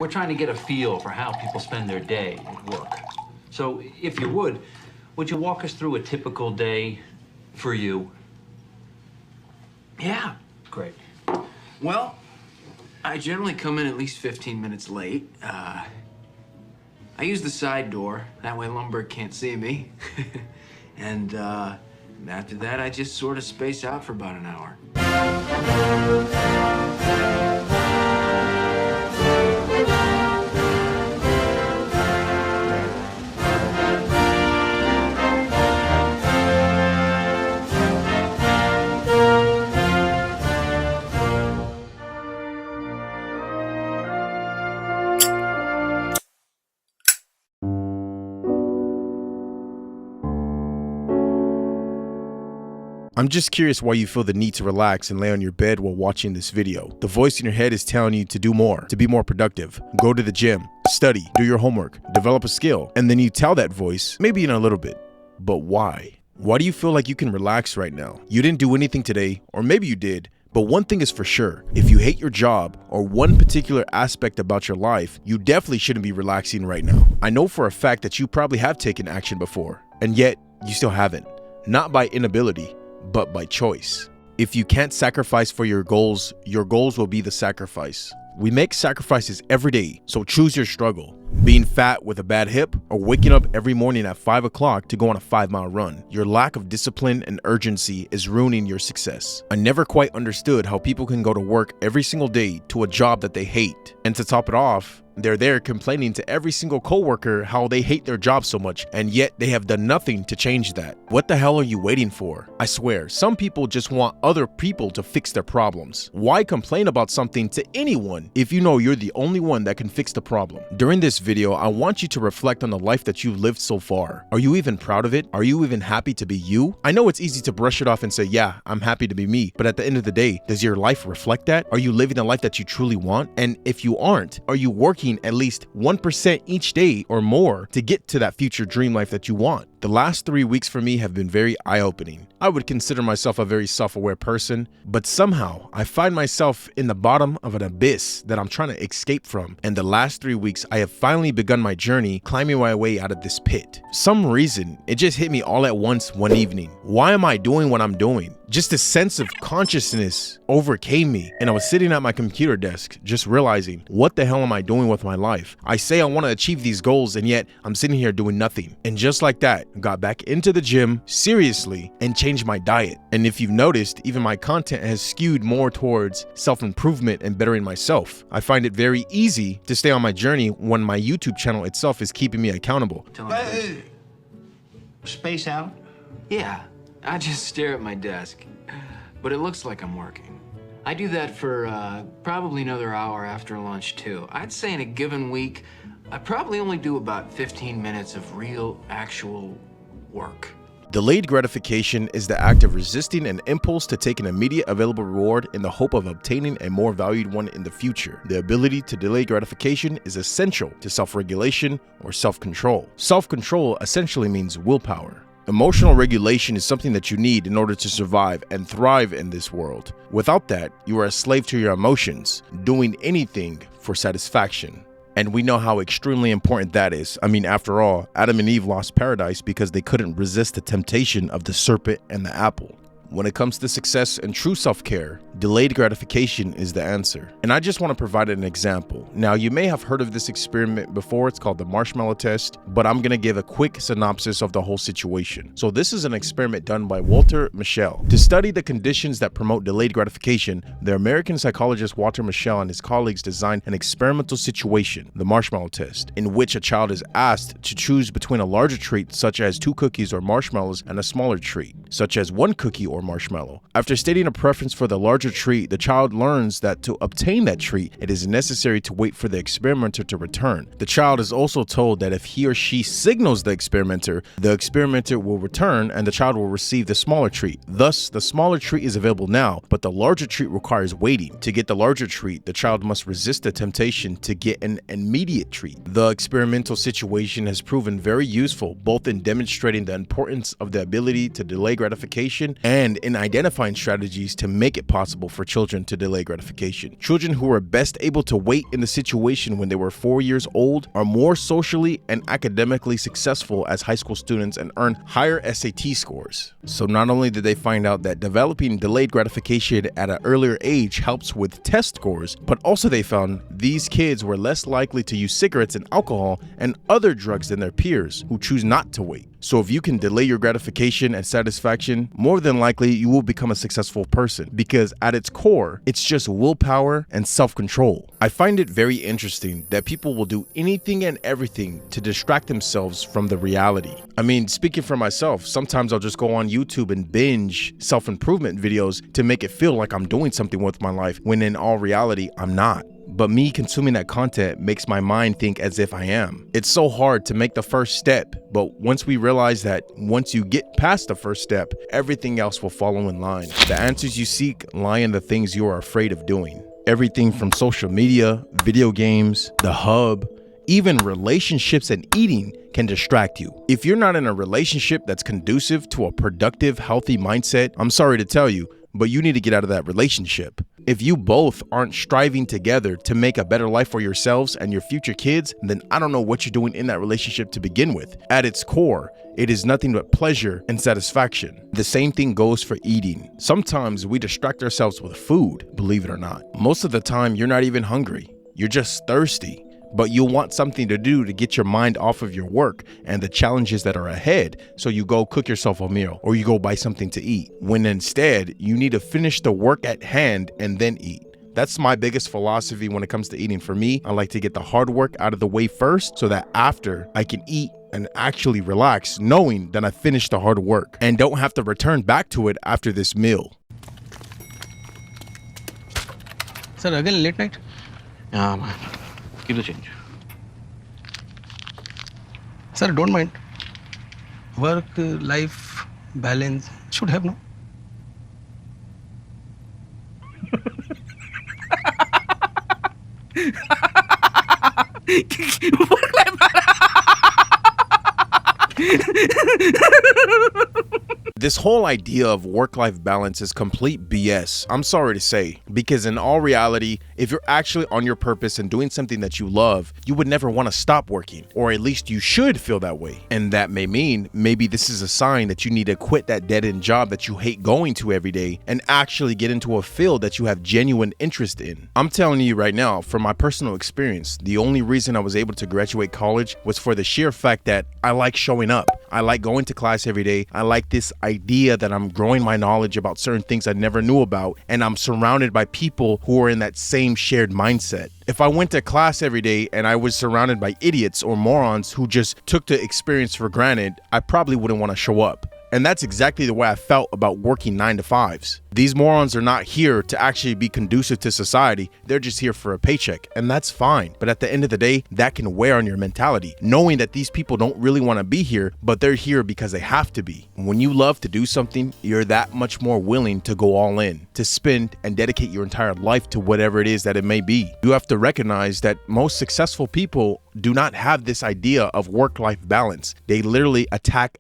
We're trying to get a feel for how people spend their day at work. So, if you would you walk us through a typical day for you? Yeah. Great. Well, I generally come in at least 15 minutes late. I use the side door. That way Lumberg can't see me. And after that, I just sort of space out for about an hour. I'm just curious why you feel the need to relax and lay on your bed while watching this video. The voice in your head is telling you to do more, to be more productive, go to the gym, study, do your homework, develop a skill, and then you tell that voice, maybe in a little bit, but why? Why do you feel like you can relax right now? You didn't do anything today, or maybe you did, but one thing is for sure, if you hate your job or one particular aspect about your life, you definitely shouldn't be relaxing right now. I know for a fact that you probably have taken action before, and yet you still haven't. Not by inability, but by choice. If you can't sacrifice for your goals will be the sacrifice. We make sacrifices every day, so choose your struggle. Being fat with a bad hip, or waking up every morning at 5 o'clock to go on a 5-mile run. Your lack of discipline and urgency is ruining your success. I never quite understood how people can go to work every single day to a job that they hate. And to top it off, they're there complaining to every single coworker how they hate their job so much, and yet they have done nothing to change that. What the hell are you waiting for? I swear, some people just want other people to fix their problems. Why complain about something to anyone if you know you're the only one that can fix the problem? During this video, I want you to reflect on the life that you've lived so far. Are you even proud of it? Are you even happy to be you? I know it's easy to brush it off and say, yeah, I'm happy to be me, but at the end of the day, does your life reflect that? Are you living the life that you truly want? And if you aren't, are you working at least 1% each day or more to get to that future dream life that you want? The last 3 weeks for me have been very eye-opening. I would consider myself a very self-aware person, but somehow I find myself in the bottom of an abyss that I'm trying to escape from. And the last 3 weeks, I have finally begun my journey climbing my way out of this pit. Some reason, it just hit me all at once one evening. Why am I doing what I'm doing? Just a sense of consciousness overcame me, and I was sitting at my computer desk just realizing, what the hell am I doing with my life? I say I want to achieve these goals, and yet I'm sitting here doing nothing. And just like that, I got back into the gym seriously and changed my diet. And if you've noticed, even my content has skewed more towards self-improvement and bettering myself. I find it very easy to stay on my journey when my YouTube channel itself is keeping me accountable. Space out? Yeah, I just stare at my desk, but it looks like I'm working. I do that for probably another hour after lunch too. I'd say in a given week, I probably only do about 15 minutes of real, actual work. Delayed gratification is the act of resisting an impulse to take an immediate available reward in the hope of obtaining a more valued one in the future. The ability to delay gratification is essential to self-regulation or self-control. Self-control essentially means willpower. Emotional regulation is something that you need in order to survive and thrive in this world. Without that, you are a slave to your emotions, doing anything for satisfaction. And we know how extremely important that is. I mean, after all, Adam and Eve lost paradise because they couldn't resist the temptation of the serpent and the apple. When it comes to success and true self-care, delayed gratification is the answer. And I just want to provide an example. Now, you may have heard of this experiment before. It's called the marshmallow test, but I'm going to give a quick synopsis of the whole situation. So this is an experiment done by Walter Mischel. To study the conditions that promote delayed gratification, the American psychologist Walter Mischel and his colleagues designed an experimental situation, the marshmallow test, in which a child is asked to choose between a larger treat, such as 2 cookies or marshmallows, and a smaller treat, such as 1 cookie or marshmallow. After stating a preference for the larger treat, the child learns that to obtain that treat, it is necessary to wait for the experimenter to return. The child is also told that if he or she signals the experimenter will return and the child will receive the smaller treat. Thus, the smaller treat is available now, but the larger treat requires waiting. To get the larger treat, the child must resist the temptation to get an immediate treat. The experimental situation has proven very useful, both in demonstrating the importance of the ability to delay gratification and and in identifying strategies to make it possible for children to delay gratification. Children who are best able to wait in the situation when they were 4 years old are more socially and academically successful as high school students and earn higher SAT scores. So not only did they find out that developing delayed gratification at an earlier age helps with test scores, but also they found these kids were less likely to use cigarettes and alcohol and other drugs than their peers who choose not to wait. So if you can delay your gratification and satisfaction, more than likely you will become a successful person, because at its core, it's just willpower and self-control. I find it very interesting that people will do anything and everything to distract themselves from the reality. I mean, speaking for myself, sometimes I'll just go on YouTube and binge self-improvement videos to make it feel like I'm doing something with my life, when in all reality, I'm not. But me consuming that content makes my mind think as if I am. It's so hard to make the first step, but once we realize that once you get past the first step, everything else will follow in line. The answers you seek lie in the things you are afraid of doing. Everything from social media, video games, the hub, even relationships and eating can distract you. If you're not in a relationship that's conducive to a productive, healthy mindset, I'm sorry to tell you, but you need to get out of that relationship. If you both aren't striving together to make a better life for yourselves and your future kids, then I don't know what you're doing in that relationship to begin with. At its core, it is nothing but pleasure and satisfaction. The same thing goes for eating. Sometimes we distract ourselves with food, believe it or not. Most of the time, you're not even hungry. You're just thirsty. But you'll want something to do to get your mind off of your work and the challenges that are ahead. So you go cook yourself a meal or you go buy something to eat, when instead you need to finish the work at hand and then eat. That's my biggest philosophy when it comes to eating. For me, I like to get the hard work out of the way first so that after I can eat and actually relax, knowing that I finished the hard work and don't have to return back to it after this meal. Sir, again late night? Yeah, man. Give the change. Sir, don't mind. Work, life, balance should have, no? Work-life This whole idea of work-life balance is complete BS, I'm sorry to say, because in all reality, if you're actually on your purpose and doing something that you love, you would never want to stop working, or at least you should feel that way. And that may mean maybe this is a sign that you need to quit that dead-end job that you hate going to every day and actually get into a field that you have genuine interest in. I'm telling you right now, from my personal experience, the only reason I was able to graduate college was for the sheer fact that I like showing up. I like going to class every day. I like this idea that I'm growing my knowledge about certain things I never knew about, and I'm surrounded by people who are in that same shared mindset. If I went to class every day and I was surrounded by idiots or morons who just took the experience for granted, I probably wouldn't want to show up. And that's exactly the way I felt about working 9-to-5s. These morons are not here to actually be conducive to society. They're just here for a paycheck, and that's fine. But at the end of the day, that can wear on your mentality, knowing that these people don't really want to be here, but they're here because they have to be. When you love to do something, you're that much more willing to go all in, to spend and dedicate your entire life to whatever it is that it may be. You have to recognize that most successful people do not have this idea of work-life balance. They literally attack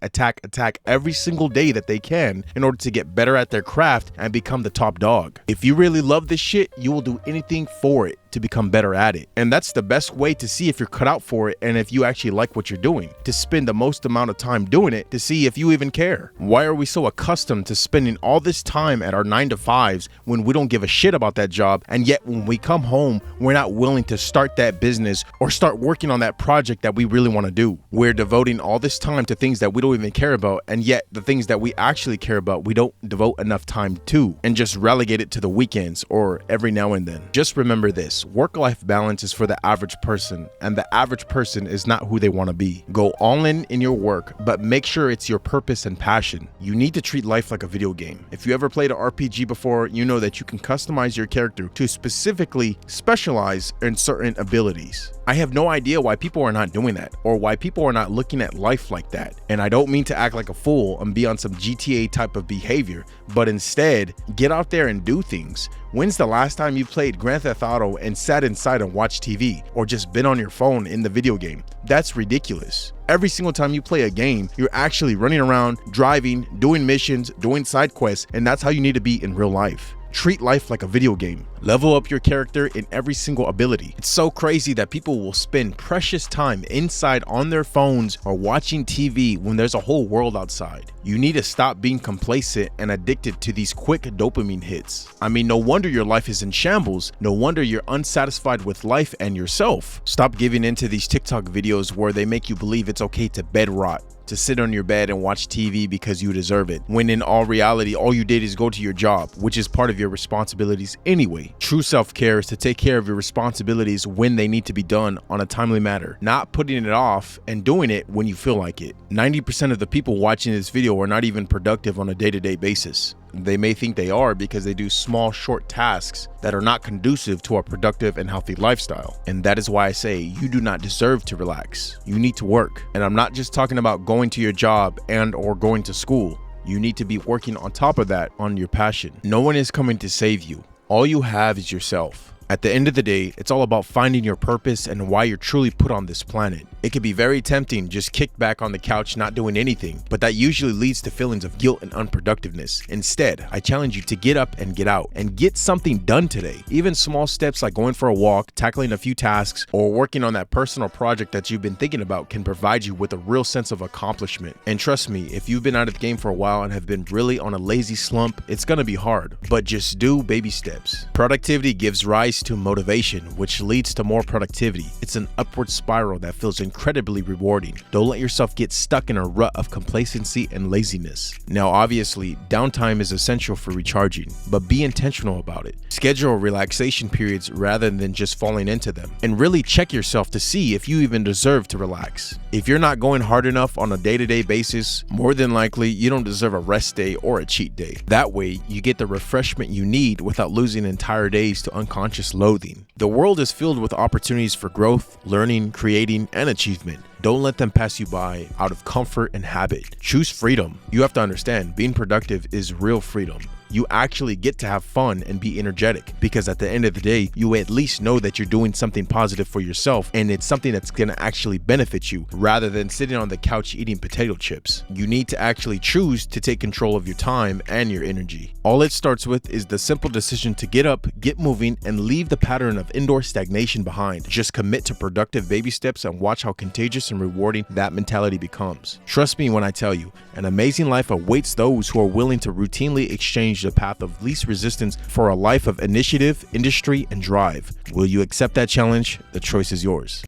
every single day that they can in order to get better at their craft and become the top dog. If you really love this shit, you will do anything for it to become better at it. And that's the best way to see if you're cut out for it and if you actually like what you're doing, to spend the most amount of time doing it to see if you even care. Why are we so accustomed to spending all this time at our 9-to-5s when we don't give a shit about that job, and yet when we come home, we're not willing to start that business or start working on that project that we really want to do? We're devoting all this time to things that we don't even care about, and yet the things that we actually care about, we don't devote enough time to, and just relegate it to the weekends or every now and then. Just remember this: work-life balance is for the average person, and the average person is not who they want to be. Go all in your work, but make sure it's your purpose and passion. You need to treat life like a video game. If you ever played an RPG before, you know that you can customize your character to specifically specialize in certain abilities. I have no idea why people are not doing that, or why people are not looking at life like that. And I don't mean to act like a fool and be on some GTA type of behavior, but instead, get out there and do things. When's the last time you played Grand Theft Auto and sat inside and watched TV, or just been on your phone in the video game? That's ridiculous. Every single time you play a game, you're actually running around, driving, doing missions, doing side quests, and that's how you need to be in real life. Treat life like a video game. Level up your character in every single ability. It's so crazy that people will spend precious time inside on their phones or watching TV when there's a whole world outside. You need to stop being complacent and addicted to these quick dopamine hits. I mean, no wonder your life is in shambles. No wonder you're unsatisfied with life and yourself. Stop giving into these TikTok videos where they make you believe it's okay to bed rot, to sit on your bed and watch TV because you deserve it, when in all reality, all you did is go to your job, which is part of your responsibilities anyway. True self-care is to take care of your responsibilities when they need to be done on a timely manner, not putting it off and doing it when you feel like it. 90% of the people watching this video are not even productive on a day-to-day basis. They may think they are because they do small, short tasks that are not conducive to a productive and healthy lifestyle. And that is why I say you do not deserve to relax. You need to work. And I'm not just talking about going to your job and or going to school. You need to be working on top of that on your passion. No one is coming to save you. All you have is yourself. At the end of the day, it's all about finding your purpose and why you're truly put on this planet. It can be very tempting just kick back on the couch not doing anything, but that usually leads to feelings of guilt and unproductiveness. Instead, I challenge you to get up and get out and get something done today. Even small steps like going for a walk, tackling a few tasks, or working on that personal project that you've been thinking about can provide you with a real sense of accomplishment. And trust me, if you've been out of the game for a while and have been really on a lazy slump, it's gonna be hard, but just do baby steps. Productivity gives rise to motivation, which leads to more productivity. It's an upward spiral that feels incredibly rewarding. Don't let yourself get stuck in a rut of complacency and laziness. Now, obviously, downtime is essential for recharging, but be intentional about it. Schedule relaxation periods rather than just falling into them, and really check yourself to see if you even deserve to relax. If you're not going hard enough on a day-to-day basis, more than likely you don't deserve a rest day or a cheat day. That way, you get the refreshment you need without losing entire days to unconscious loathing. The world is filled with opportunities for growth, learning, creating, and achievement. Don't let them pass you by out of comfort and habit. Choose freedom. You have to understand, being productive is real freedom. You actually get to have fun and be energetic, because at the end of the day, you at least know that you're doing something positive for yourself and it's something that's going to actually benefit you rather than sitting on the couch eating potato chips. You need to actually choose to take control of your time and your energy. All it starts with is the simple decision to get up, get moving, and leave the pattern of indoor stagnation behind. Just commit to productive baby steps and watch how contagious and rewarding that mentality becomes. Trust me when I tell you, an amazing life awaits those who are willing to routinely exchange the path of least resistance for a life of initiative, industry, and drive. Will you accept that challenge? The choice is yours.